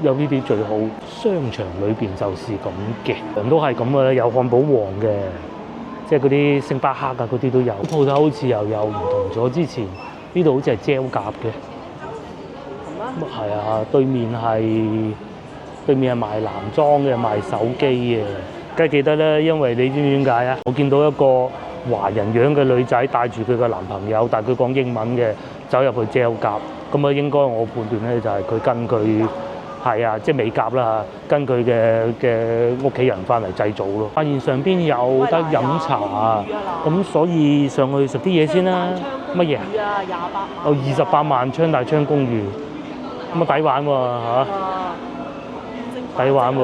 有呢啲最好，商場裏邊就是咁嘅，人都係咁嘅，有漢堡王嘅，即係嗰啲星巴克啊嗰啲都有。鋪頭好似又有唔同咗，之前呢度好似係焦甲嘅。係啊，對面係賣男裝嘅，賣手機嘅，梗係記得啦。因為你知唔知點解啊？我見到一個華人樣嘅女仔帶住佢個男朋友，但係佢講英文嘅，走入去焦甲，咁啊應該我判斷咧就係佢跟佢係啊，即係美甲啦，跟佢嘅屋企人翻嚟製造咯。發現上邊有得飲茶，咁所以上去食啲嘢先啦。乜嘢啊？28萬槍大槍公寓。咁啊抵玩喎嚇！抵玩喎！槍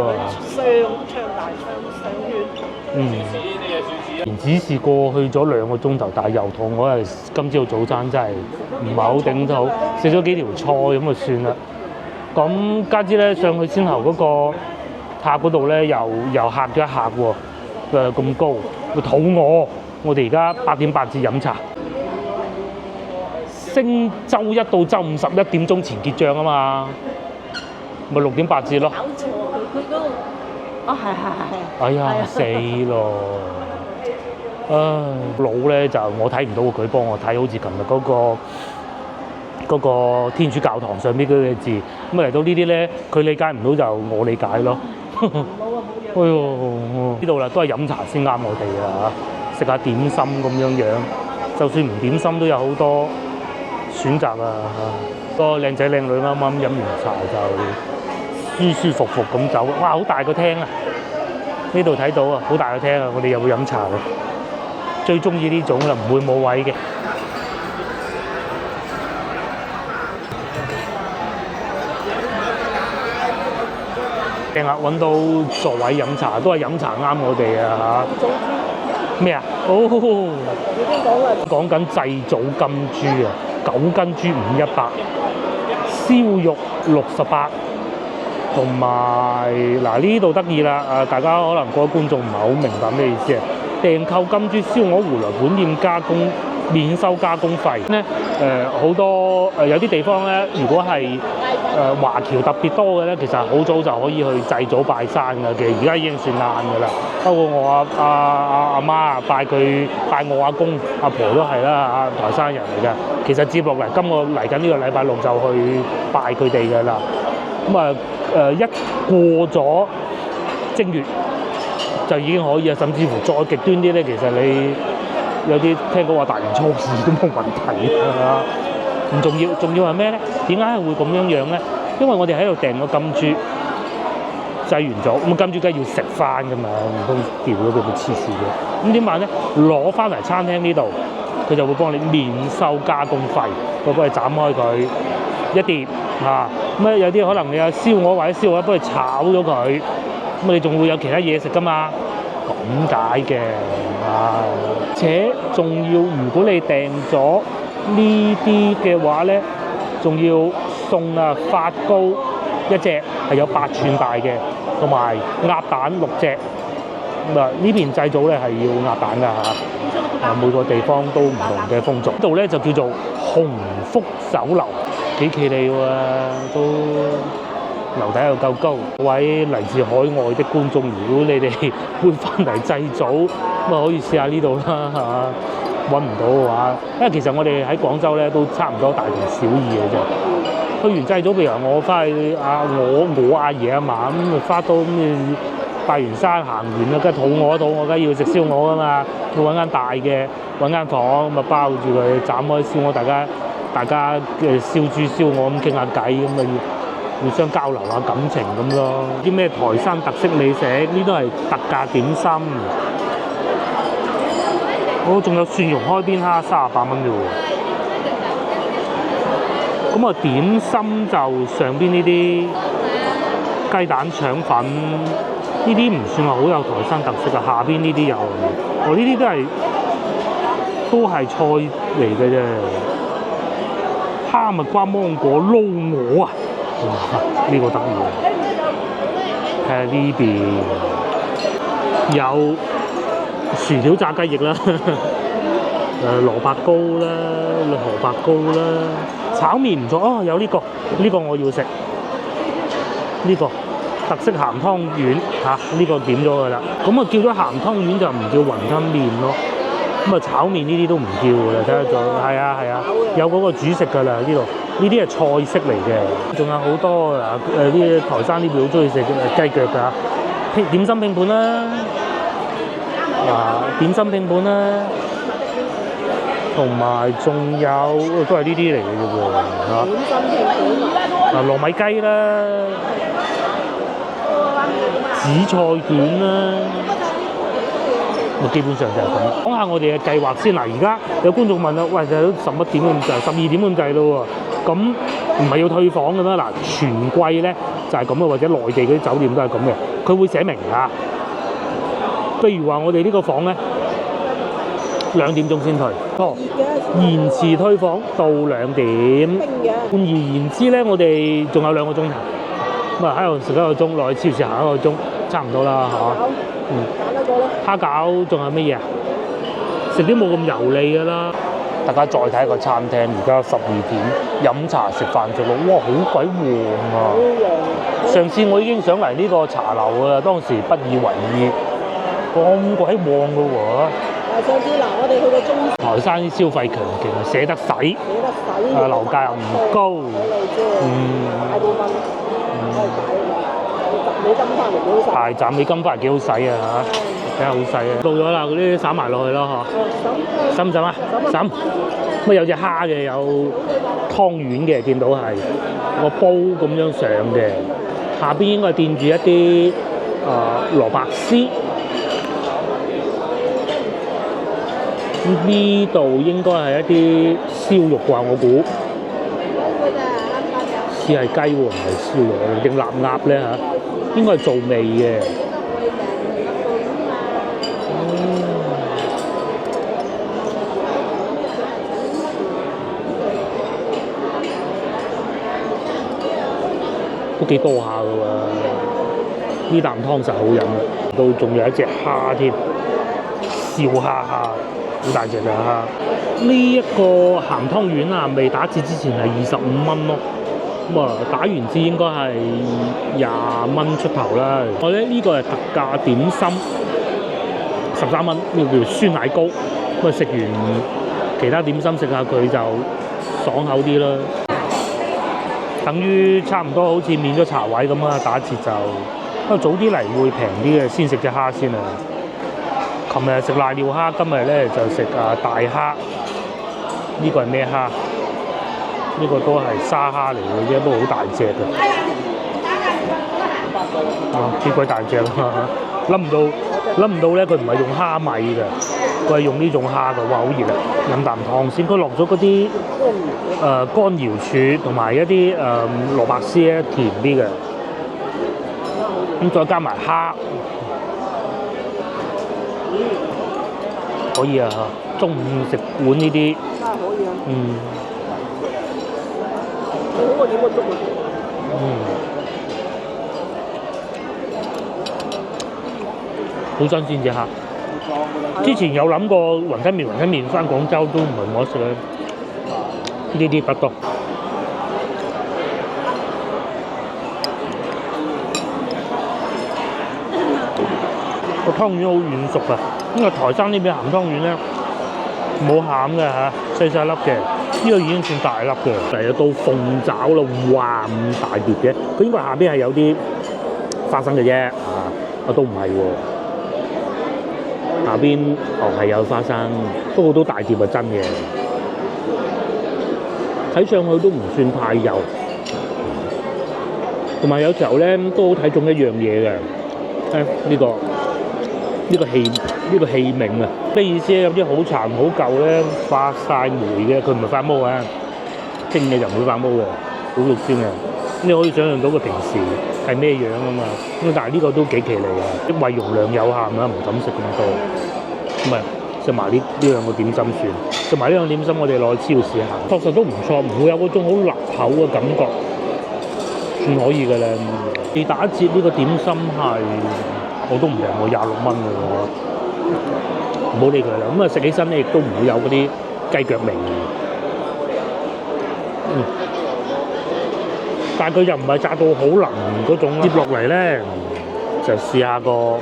大槍上只試過去咗2個鐘頭，但係又肚餓，我係今朝早餐真係唔係好頂到，食咗幾條菜咁就算啦。咁家姐咧上去先頭嗰個客嗰度咧，又嚇咗一嚇喎，咁高，佢肚餓。我哋而家8點8至飲茶。升週1到週5 11點鐘前結帳啊嘛，咪6點8折咯。搞錯，佢嗰個係。哎呀，死咯！腦咧就我睇唔到，佢幫我睇，好似琴日嗰個天主教堂上邊嗰啲字，咁嚟到呢啲咧，佢理解唔到就我理解咯。哎呦，呢度啦，都係飲茶先啱我哋啊嚇，食下點心咁樣樣，就算唔點心都有好多選擇啊嚇，個靚仔靚女啱啱飲完茶就舒舒服服咁走，哇！好大個廳啊，呢度睇到啊，好大個廳啊，我哋又會飲茶嘅，最中意呢種啦，唔會冇位嘅。正啊，揾到座位飲茶，都係飲茶啱我哋啊嚇。咩啊？哦，已經講啦，講緊祭祖金豬啊，9斤豬518，燒肉68，同埋嗱呢度得意啦，大家可能各位觀眾唔係好明白咩意思啊？訂購金豬燒鵝回來本店加工，免收加工費咧。好多有啲地方咧，如果係華僑特別多嘅咧，其實好早就可以去祭祖拜山嘅。其實而家已經算晏㗎啦。包括我阿媽拜我阿公阿婆都係啦嚇，台山人嚟嘅。其實接落嚟嚟緊呢個禮拜6就去拜佢哋㗎啦。咁啊一過咗正月就已經可以啊，甚至乎再極端啲咧，其實你有啲聽講話大年初2都冇問題啊。唔重要，重要係咩咧？點解係會咁樣樣咧？因為我哋喺度訂個金豬，製完咗，咁金豬梗係要食翻㗎嘛，唔通掉咗佢會黐線嘅。咁點辦咧？攞翻嚟餐廳呢度，佢就會幫你免收加工費，佢幫你斬開佢一碟嚇。咁有啲可能你有燒鵝或者燒鵝，幫你炒咗佢，咁你仲會有其他嘢食㗎嘛？咁解嘅。且仲要如果你訂咗呢啲嘅話咧，仲要送發糕一隻係有8寸大嘅，同埋鴨蛋6隻。咁啊呢邊製造咧係要鴨蛋㗎嚇。每個地方都唔同嘅風俗。呢度咧就叫做鴻福酒樓，幾企理喎，都樓底又夠高。各位嚟自海外的觀眾，如果你哋搬翻嚟祭祖，咁啊可以試下呢度啦嚇。揾唔到嘅話，因為其實我哋喺廣州咧都差唔多大同小異嘅啫。去完祭祖，譬如話我翻去我阿爺阿嫲咁，花都咁拜完山行完啦，梗係肚餓，梗係要食燒鵝噶嘛。要揾間大嘅，揾間房咁啊包住佢，斬開燒鵝，大家嘅燒豬燒鵝咁傾下偈咁啊，互相交流下感情咁咯。啲咩台山特色美食，呢都係特價點心。仲有蒜蓉開邊蝦38蚊啫喎。咁啊點心就上邊呢啲雞蛋腸粉，呢啲唔算話好有台山特色㗎。下邊呢啲有，呢啲都係菜嚟嘅啫。哈密瓜芒果撈鵝啊！哇，呢個得意喎。睇下呢邊有薯條炸雞翼啦，蘿蔔糕啦，荷包糕啦，炒麵唔錯哦。有呢個我要食，呢個特色鹹湯圓嚇，呢個點咗㗎啦。咁啊叫咗鹹湯圓就唔叫雲吞麵咯。咁啊炒麵呢啲都唔叫㗎啦，睇下仲係啊，有嗰個主食㗎啦呢度。呢啲係菜式嚟嘅，仲有好多啲台山呢邊好中意食雞腳㗎，點心拼盤啦。點心拼盤啦，同埋仲有都係呢啲嚟嘅啫喎。點心拼盤糯米雞啦，紫菜卷啦，基本上就係咁。講下我哋嘅計劃先嗱，而家有觀眾問啦，喂，就11點咁滯，12點咁滯咯喎，咁唔係要退房嘅咩？嗱，全季咧就係咁嘅，或者內地嗰啲酒店都係咁嘅，佢會寫明㗎。譬如話我哋呢個房咧2點鐘先退，延遲退房到2點。換而言之咧，我哋仲有2個鐘頭，咁啊喺度食1個鐘，落去超市行1個鐘，差唔多啦嚇。蝦餃仲有乜嘢啊？食啲冇咁油膩嘅啦。大家再睇個餐廳，而家12點，飲茶食飯食咯，哇，好鬼旺啊！上次我已經想嚟呢個茶樓㗎啦，當時不以為意。咁鬼旺㗎喎！上次嗱，我哋去過中台山啲消費強勁啊，捨得使，樓價又唔高，大部分賺美金翻嚟幾好使啊嚇，真係好使啊！到咗啦，嗰啲灑埋落去咯嗬，浸唔浸啊？浸。咁有隻蝦嘅，有湯圓嘅，見到係個煲咁樣上嘅，下邊應該係墊住一啲蘿蔔絲。呢度應該係一啲燒肉啩，我估似係雞喎，唔係燒肉定臘鴨咧嚇，應該係做味嘅。都幾多下㗎喎，呢啖湯實好飲嘅，到仲有一隻蝦添，燒蝦。好大隻㗎蝦！呢一個鹹湯圓啊，未打折之前係25蚊咯，咁啊打完折應該係20蚊出頭啦。我咧呢個係特價點心，13蚊，呢個叫酸奶糕。咁啊食完其他點心食下佢就爽口啲啦，等於差唔多好似免咗茶位咁啊，打折就不過早啲嚟會平啲嘅，先食隻蝦先啊。琴日食瀨尿蝦，今日咧就食大蝦。呢個係咩蝦？呢個都係沙蝦嚟嘅啫，不過好大隻嘅。幾鬼大隻啊！諗唔到咧，佢唔係用蝦米嘅，佢係用呢種蝦嘅。哇，好熱啊！飲啖湯先。佢落咗嗰啲乾瑤柱同埋一啲蘿蔔絲咧，甜啲嘅。咁再加埋蝦。可以啊，中午食碗呢啲，真係可以啊！嗯你好過點個粥啊？好新鮮隻蝦。之前有諗過雲吞麵翻廣州都唔係冇得食咧，呢啲不多。個湯圓好軟熟啊！因為台山呢邊鹹湯圓咧冇餡嘅嚇，細細粒嘅，呢個已經算大粒嘅。嚟到鳳爪啦，哇咁大碟嘅，佢應該下邊係有啲花生嘅啫，都唔係喎。下邊係有花生，不過都大碟係真嘅。睇上去都唔算太油，同埋有時候咧都好睇中一樣嘢嘅。呢個器皿啊，咩意思咧？有啲好殘好舊咧，發晒霉嘅，佢唔係發毛啊，蒸嘅就唔會發毛嘅，好肉酸嘅。你可以想象到佢平時係咩樣啊嘛。咁但係呢個都幾奇離啊，啲胃容量有限啊，唔敢食咁多。咁咪食埋呢兩個點心算，食埋呢兩個點心，我哋落去超市行，確實都唔錯，唔會有嗰種好辣口嘅感覺，算可以嘅啦。你打折呢個點心係我都唔平喎，26蚊嘅喎，唔好理佢啦。咁啊食起身咧，亦都唔會有嗰啲雞腳味。但係佢又唔係炸到好腍嗰種。接落嚟咧，就試下個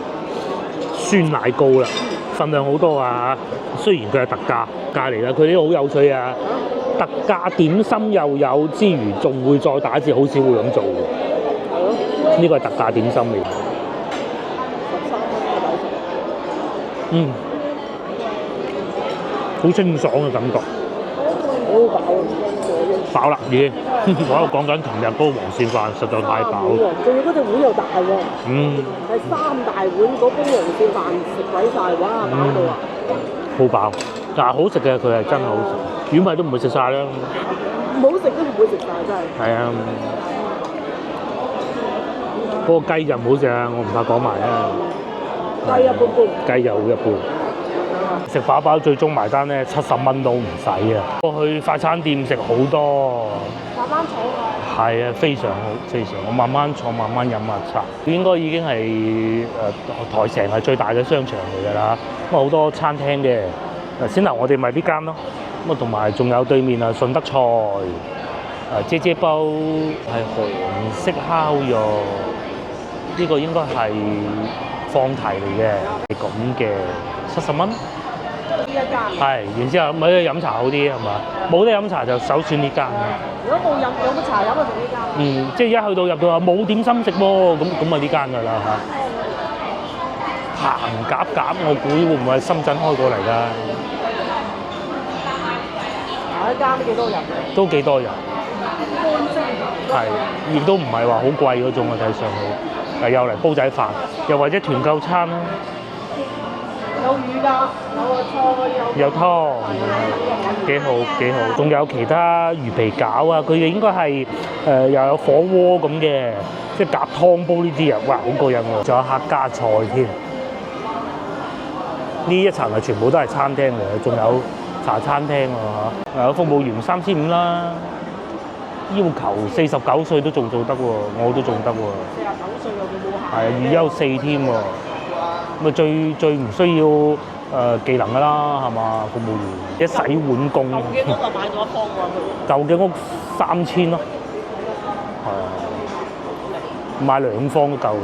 酸奶糕啦，份量好多啊！雖然佢係特價嚟啦，佢呢個好有趣啊！特價點心又有之餘，仲會再打折，好少會咁做嘅。呢個係特價點心嚟。好清爽嘅感覺。好飽啊！飽啦已經。我喺度講緊琴日嗰個黃鱔飯，實在太飽。仲要嗰隻碗又大喎。係3大碗嗰煲黃鱔飯食鬼晒，哇！飽到啊！好飽，但係好食嘅，佢係真係好食。魚米都唔會食晒啦。唔好食都唔會食晒，真係。係啊。嗰個雞就唔好食啊！我唔怕講埋啊。雞一般般，雞又一般。食飽飽最終埋單咧，70蚊都唔使啊！我去快餐店食好多，慢慢坐㗎。係啊，非常好，非常好。我慢慢坐，慢慢飲下茶。應該已經係台城係最大嘅商場嚟㗎啦。咁好多餐廳嘅，先頭我哋咪呢間咯。咁啊，同埋仲有對面啊順德菜，姐姐煲係韓式烤肉，呢個應該係放題嚟嘅，係咁嘅70蚊。呢一間係，然之後咪飲茶好啲係嘛？冇得飲茶就首選呢間。如果有冇茶飲就食呢間。即係一去到入到話冇點心食喎，咁咪呢間㗎啦嚇。鹹夾夾，我估會唔會係深圳開過嚟㗎？一間都幾多人？都幾多人。係，亦都唔係話好貴嗰種啊，睇上去。又嚟煲仔飯，又或者團購餐啦。有魚㗎，有湯，幾好幾好。仲有其他魚皮餃啊，佢哋應該係又有火鍋咁嘅，即係夾湯煲呢啲啊，哇，好過癮喎！仲有客家菜添，呢一層係全部都係餐廳嚟嘅，仲有茶餐廳喎嚇。有服務員3500啦，要求49歲都仲做得喎，我都仲得喎。49歲有冇冇限？係預休4添喎。咁啊最唔需要技能㗎啦，係嘛？服務員一洗碗工。舊嘅屋就買咗一方喎。舊嘅屋3000咯，係啊，買2方都夠嘅。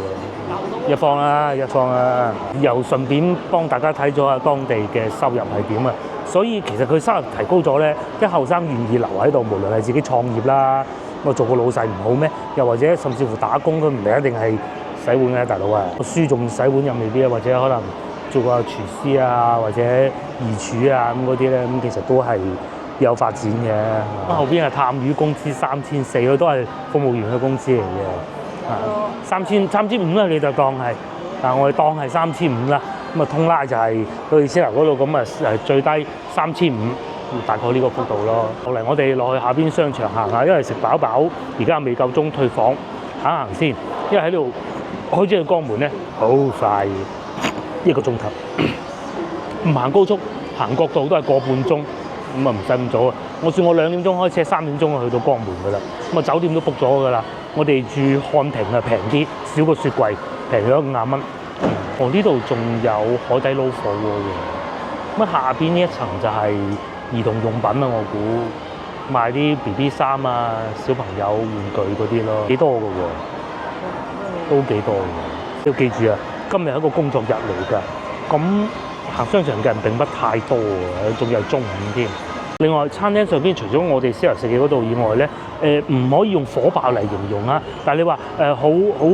一方啦，一方啦。又順便幫大家睇咗下當地嘅收入係點啊！所以其實佢收入提高咗咧，啲後生願意留喺度，無論係自己創業啦，我做個老細唔好咩？又或者甚至乎打工，佢唔一定係洗碗嘅大佬啊，書仲洗碗又未必啊，或者可能做個廚師啊，或者二廚啊咁嗰啲咧，咁其實都係有發展嘅。後邊係探魚工資3400，都係服務員嘅工資嚟嘅。3500啦，你就當係，但我哋當係3500啦。咁啊通拉就係去先頭嗰度咁啊最低3500，大概呢個幅度咯。後嚟我哋落去下邊商場行下，因為食飽飽，而家未夠鐘退房，行先。因為喺呢度開始去江門咧，好快1個鐘頭，唔行高速行國道都係個半鐘，咁啊唔使咁早啊。我算我2點鐘開車，3點鐘就去到江門㗎啦。咁啊酒店都 book 咗㗎啦。我哋住漢庭啊，平啲，少個雪櫃，平咗50蚊。哦，呢度仲有海底撈火鍋喎。咁下邊呢一層就係兒童用品啊，我估賣啲 BB 衫啊、小朋友玩具嗰啲咯，幾多㗎喎，都幾多㗎。要記住啊，今日係一個工作日嚟㗎。咁行商場嘅人並不太多喎，仲要係中午添。另外，餐廳上邊除咗我哋私人食嘅嗰度以外咧，唔可以用火爆嚟形容啊。但係你話好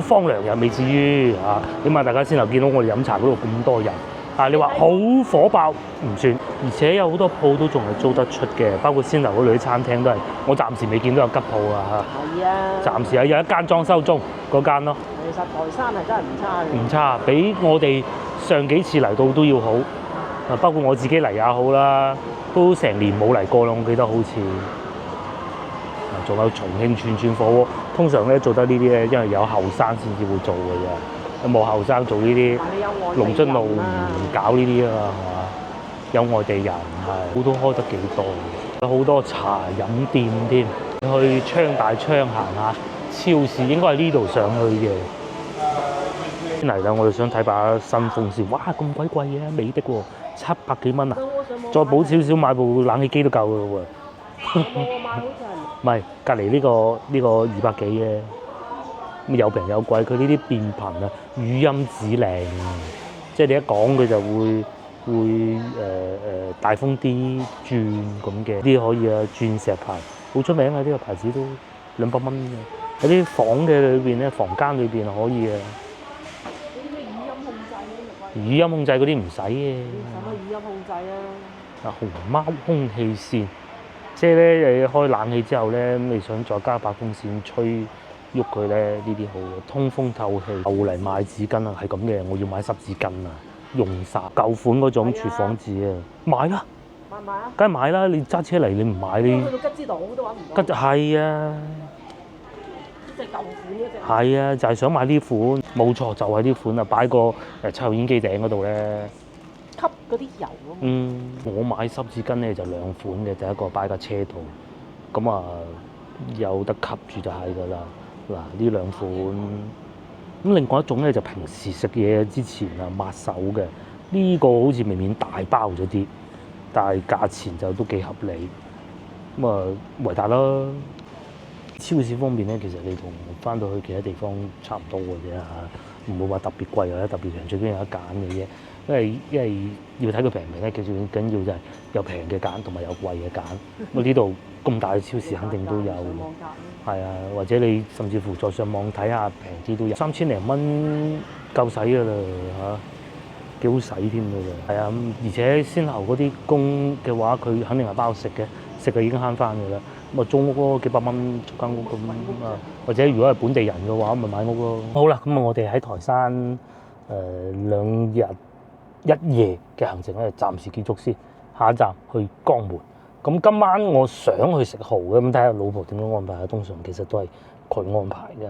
荒涼又未至於啊。起碼大家先頭見到我哋飲茶嗰度咁多人。啊，你話好火爆唔算，而且有好多鋪都仲係租得出嘅，包括先頭嗰度啲餐廳都係，我暫時未見到有吉鋪啊嚇。係啊。暫時有一間裝修中嗰間咯。其實台山係真係唔差嘅。唔差，比我哋上幾次嚟到都要好。啊，包括我自己嚟也好啦。都成年冇嚟過啦，我記得好似。仲有重慶串火鍋，通常咧做得呢啲咧，因為有後生先至會做嘅啫，有冇後生做呢啲？龍津路唔搞呢啲啊嘛，係嘛？有外地人係，好多開得幾多，有好多茶飲店添。去昌大昌行下，超市應該係呢度上去嘅。先嚟啦，我哋想睇把新風扇，哇咁鬼貴嘅，美的喎，700幾蚊啊！再補少少買部冷氣機都夠嘅喎。我買好似係唔係隔離呢個200幾嘅，咁有平有貴。佢呢啲變頻啊，語音指令，即係你一講佢就會大風啲轉咁嘅。啲可以啊，鑽石牌好出名啊！呢個牌子都200蚊嘅。喺啲房嘅裏邊咧，房間裏邊可以啊。語音控制嗰啲唔使嘅。使乜語音控制啊？啊，熊貓空氣扇，即係咧你開冷氣之後咧，咁你想再加把風扇吹喐佢咧，呢啲好嘅，通風透氣。後嚟買紙巾啊，係咁嘅，我要買濕紙巾啊，用晒舊款嗰種廚房紙啊，買啦，買啊，梗係買啦！你揸車嚟你唔買你去到吉之島都揾唔到。吉係啊。即係舊款嗰隻。係啊，就係想買呢款，冇錯，就係呢款啊！擺個抽油煙機頂嗰度咧，吸嗰啲油啊嘛。我買濕紙巾咧就2款嘅，第一個擺架車度，咁啊有得吸住就係㗎啦。嗱呢2款，咁另外一種咧就平時食嘢之前啊抹手嘅，呢個好似未免大包咗啲，但係價錢就都幾合理。咁啊維達啦。超市方面咧，其實你同翻到去其他地方差唔多嘅啫嚇，唔會話特別貴或者特別平，最緊要有得揀嘅啫。因為要睇佢平唔平咧，其實最緊要就係有平嘅揀同埋有貴嘅揀。咁呢度咁大嘅超市肯定都有，係啊，或者你甚至乎再上網睇下平啲都有，3000零蚊夠使㗎啦嚇，幾好使添㗎喎。係啊，而且先後嗰啲工嘅話，佢肯定係包食嘅，食就已經慳翻㗎啦。咁啊租屋咯，幾百蚊租間屋咁啊，或者如果係本地人嘅話，咪買屋咯。好啦，咁啊，我哋喺台山2日1夜嘅行程咧，暫時結束先。下一站去江門。咁今晚我想去食蠔嘅，咁睇下老婆點樣安排啊。通常其實都係佢安排嘅，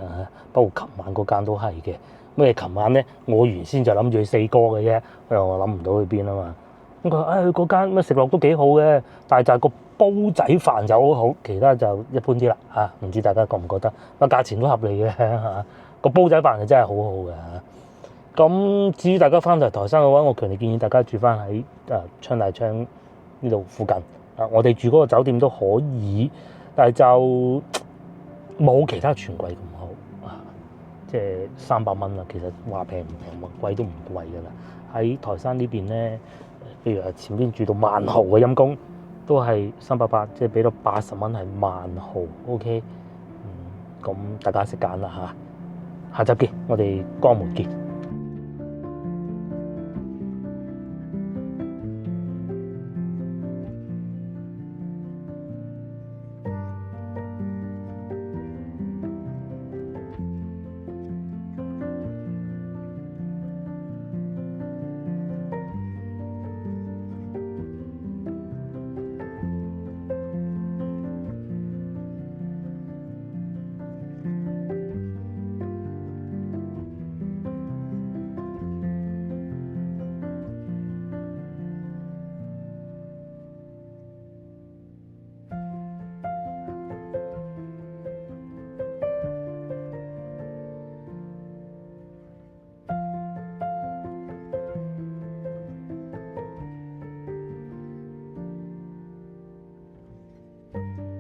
不過琴晚嗰間都係嘅。咁誒，琴晚咧，我原先就諗住去4哥嘅啫，我諗唔到去邊啊嘛。咁佢話：去嗰間咩食落都幾好嘅，但係就係個煲仔飯就好好，其他就一般啲啦嚇。唔知大家覺唔覺得？個價錢都合理嘅嚇。個煲仔飯係真係好好嘅嚇。咁至於大家翻嚟台山嘅話，我強烈建議大家住翻喺昌大昌呢度附近。我哋住嗰個酒店都可以，但係就冇其他全季咁好啊。即係300蚊啦，其實話平唔平，話貴都唔貴㗎啦。喺台山呢邊咧，譬如前邊住到萬豪嘅陰公，都係380，即係俾到80蚊係萬豪 ，OK。咁大家識揀啦嚇。下集見，我哋江門見。嘅。